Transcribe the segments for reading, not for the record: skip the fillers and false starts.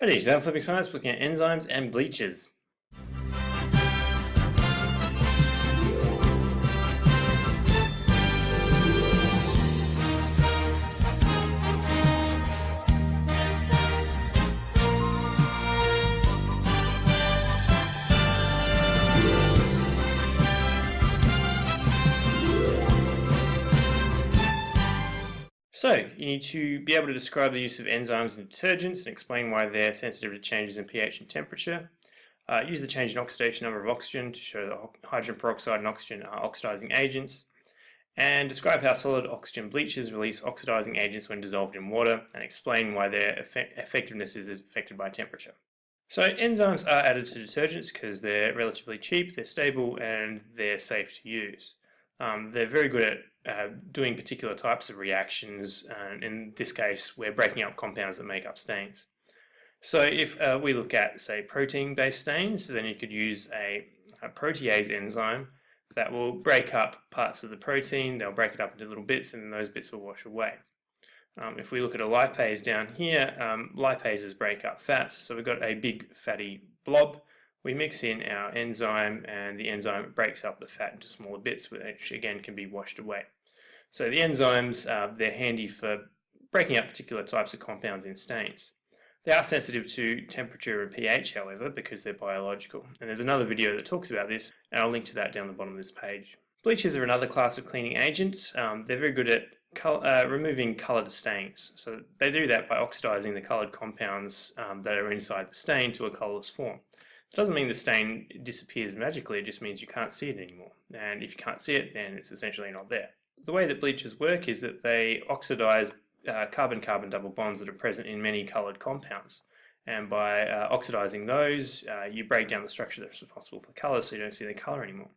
Hey, today Flipping Science, looking at enzymes and bleaches. So, you need to be able to describe the use of enzymes in detergents and explain why they're sensitive to changes in pH and temperature. Use the change in oxidation number of oxygen to show that hydrogen peroxide and oxygen are oxidizing agents. And describe how solid oxygen bleaches release oxidizing agents when dissolved in water, and explain why their effectiveness is affected by temperature. So enzymes are added to detergents because they're relatively cheap, they're stable, and they're safe to use. They're very good at doing particular types of reactions, and in this case, we're breaking up compounds that make up stains. So if we look at, say, protein-based stains, then you could use a protease enzyme that will break up parts of the protein, they'll break it up into little bits, and those bits will wash away. If we look at a lipase down here, lipases break up fats, so we've got a big fatty blob. We mix in our enzyme, and the enzyme breaks up the fat into smaller bits, which again can be washed away. So the enzymes, they're handy for breaking up particular types of compounds in stains. They are sensitive to temperature and pH, however, because they're biological. And there's another video that talks about this, and I'll link to that down the bottom of this page. Bleaches are another class of cleaning agents. They're very good at removing coloured stains. So they do that by oxidizing the coloured compounds that are inside the stain to a colourless form. It doesn't mean the stain disappears magically, it just means you can't see it anymore. And if you can't see it, then it's essentially not there. The way that bleaches work is that they oxidize carbon-carbon double bonds that are present in many coloured compounds. And by oxidizing those, you break down the structure that's responsible for colour, so you don't see the colour anymore.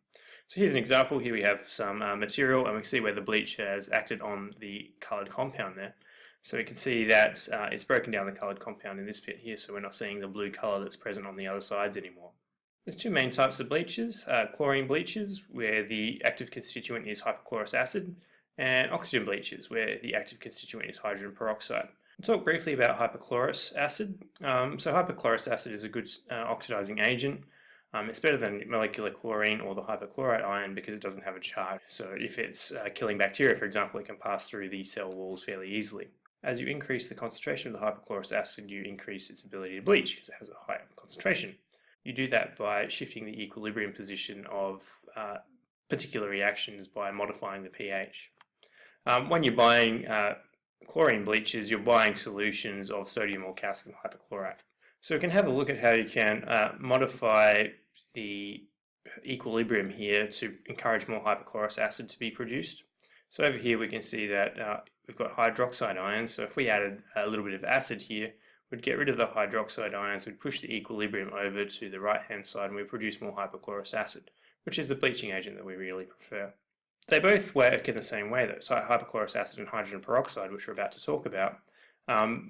So here's an example. Here we have some material, and we can see where the bleach has acted on the coloured compound there. So we can see that it's broken down the coloured compound in this bit here, so we're not seeing the blue colour that's present on the other sides anymore. There's two main types of bleaches, chlorine bleaches, where the active constituent is hypochlorous acid, and oxygen bleaches, where the active constituent is hydrogen peroxide. We'll talk briefly about hypochlorous acid. So hypochlorous acid is a good oxidizing agent. It's better than molecular chlorine or the hypochlorite ion because it doesn't have a charge. So if it's killing bacteria, for example, it can pass through the cell walls fairly easily. As you increase the concentration of the hypochlorous acid, you increase its ability to bleach because it has a high concentration. You do that by shifting the equilibrium position of particular reactions by modifying the pH. When you're buying chlorine bleaches, you're buying solutions of sodium or calcium hypochlorite. So we can have a look at how you can modify the equilibrium here to encourage more hypochlorous acid to be produced. So over here we can see that we've got hydroxide ions, so if we added a little bit of acid here, we'd get rid of the hydroxide ions, we'd push the equilibrium over to the right hand side, and we produce more hypochlorous acid, which is the bleaching agent that we really prefer. They both work in the same way though, so hypochlorous acid and hydrogen peroxide, which we're about to talk about,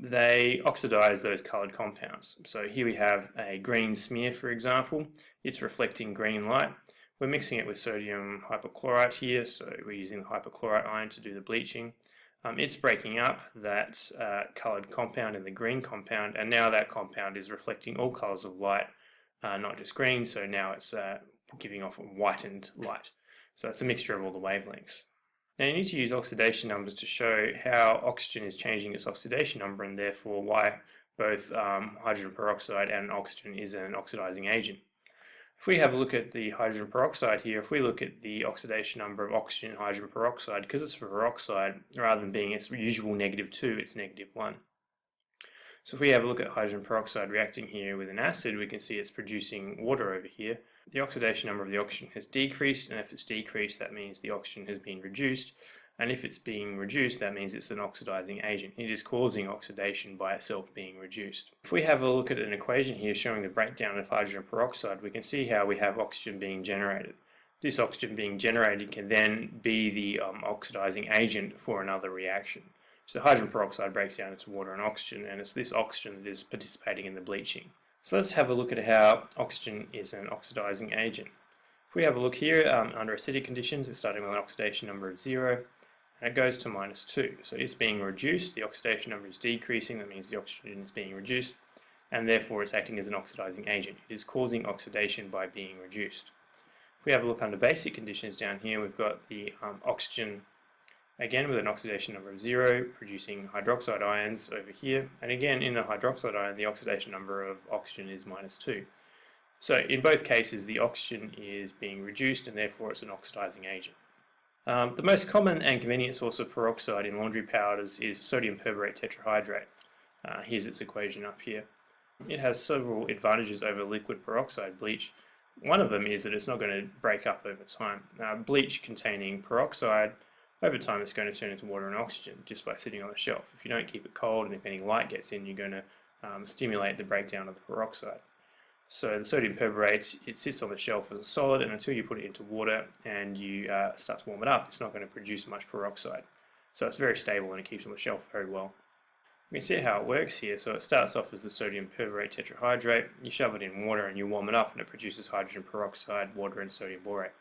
they oxidize those coloured compounds. So here we have a green smear, for example. It's reflecting green light. We're mixing it with sodium hypochlorite here, so we're using the hypochlorite ion to do the bleaching. It's breaking up that coloured compound in the green compound, and now that compound is reflecting all colours of light, not just green, so now it's giving off a whitened light. So it's a mixture of all the wavelengths. Now you need to use oxidation numbers to show how oxygen is changing its oxidation number, and therefore why both hydrogen peroxide and oxygen is an oxidizing agent. If we have a look at the hydrogen peroxide here, if we look at the oxidation number of oxygen and hydrogen peroxide, because it's a peroxide, rather than being its usual -2, it's -1. So if we have a look at hydrogen peroxide reacting here with an acid, we can see it's producing water over here. The oxidation number of the oxygen has decreased, and if it's decreased, that means the oxygen has been reduced. And if it's being reduced, that means it's an oxidizing agent. It is causing oxidation by itself being reduced. If we have a look at an equation here showing the breakdown of hydrogen peroxide, we can see how we have oxygen being generated. This oxygen being generated can then be the oxidizing agent for another reaction. So hydrogen peroxide breaks down into water and oxygen, and it's this oxygen that is participating in the bleaching. So let's have a look at how oxygen is an oxidizing agent. If we have a look here, under acidic conditions, it's starting with an oxidation number of 0, and it goes to -2. So it's being reduced, the oxidation number is decreasing, that means the oxygen is being reduced, and therefore it's acting as an oxidizing agent. It is causing oxidation by being reduced. If we have a look under basic conditions down here, we've got the oxygen again with an oxidation number of 0, producing hydroxide ions over here, and again in the hydroxide ion the oxidation number of oxygen is -2. So in both cases the oxygen is being reduced and therefore it's an oxidizing agent. The most common and convenient source of peroxide in laundry powders is sodium perborate tetrahydrate. Here's its equation up here. It has several advantages over liquid peroxide bleach. One of them is that it's not going to break up over time. Bleach containing peroxide, over time it's going to turn into water and oxygen just by sitting on the shelf. If you don't keep it cold and if any light gets in, you're going to stimulate the breakdown of the peroxide. So the sodium perborate, it sits on the shelf as a solid, and until you put it into water and you start to warm it up, it's not going to produce much peroxide. So it's very stable and it keeps on the shelf very well. We can see how it works here. So it starts off as the sodium perborate tetrahydrate, you shove it in water and you warm it up and it produces hydrogen peroxide, water and sodium borate.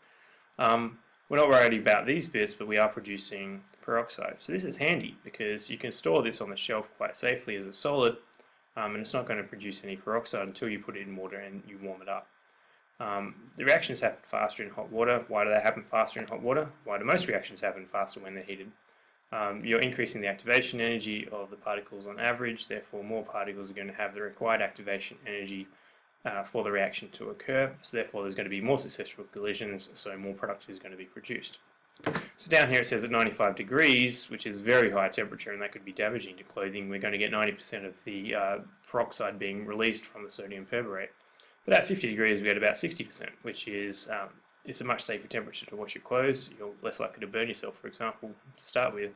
We're not worried about these bits, but we are producing peroxide. So this is handy because you can store this on the shelf quite safely as a solid, and it's not going to produce any peroxide until you put it in water and you warm it up. The reactions happen faster in hot water. Why do they happen faster in hot water? Why do most reactions happen faster when they're heated? You're increasing the activation energy of the particles on average, therefore more particles are going to have the required activation energy for the reaction to occur, so therefore there's going to be more successful collisions, so more product is going to be produced. So down here it says at 95 degrees, which is very high temperature and that could be damaging to clothing, we're going to get 90% of the peroxide being released from the sodium perborate. But at 50 degrees we get about 60%, which is it's a much safer temperature to wash your clothes. You're less likely to burn yourself, for example, to start with,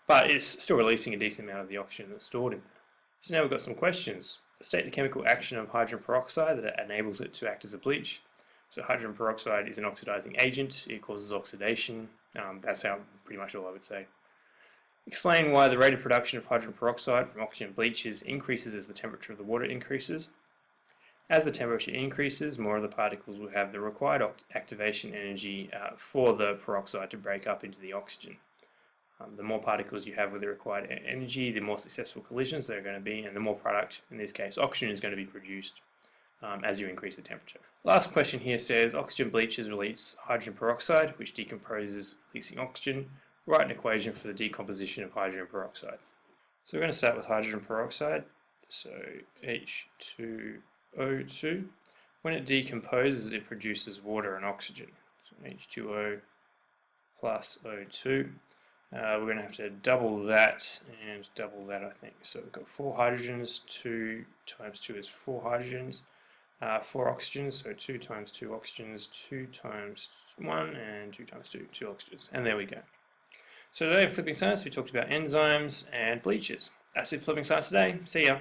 but it's still releasing a decent amount of the oxygen that's stored in there. So now we've got some questions. State the chemical action of hydrogen peroxide that enables it to act as a bleach. So hydrogen peroxide is an oxidizing agent. It causes oxidation. That's pretty much all I would say. Explain why the rate of production of hydrogen peroxide from oxygen bleaches increases as the temperature of the water increases. As the temperature increases, more of the particles will have the required activation energy for the peroxide to break up into the oxygen. The more particles you have with the required energy, the more successful collisions there are going to be, and the more product, in this case oxygen, is going to be produced as you increase the temperature. Last question here says, oxygen bleaches release hydrogen peroxide, which decomposes releasing oxygen. Write an equation for the decomposition of hydrogen peroxide. So we're going to start with hydrogen peroxide, so H2O2. When it decomposes, it produces water and oxygen. So H2O plus O2. We're going to have to double that and double that, I think. So we've got 4 hydrogens, 2 times 2 is 4 hydrogens, 4 oxygens, so 2 times 2 oxygens, 2 times 1, and 2 times 2, 2 oxygens. And there we go. So today in Flipping Science we talked about enzymes and bleaches. That's it for Flipping Science today. See ya.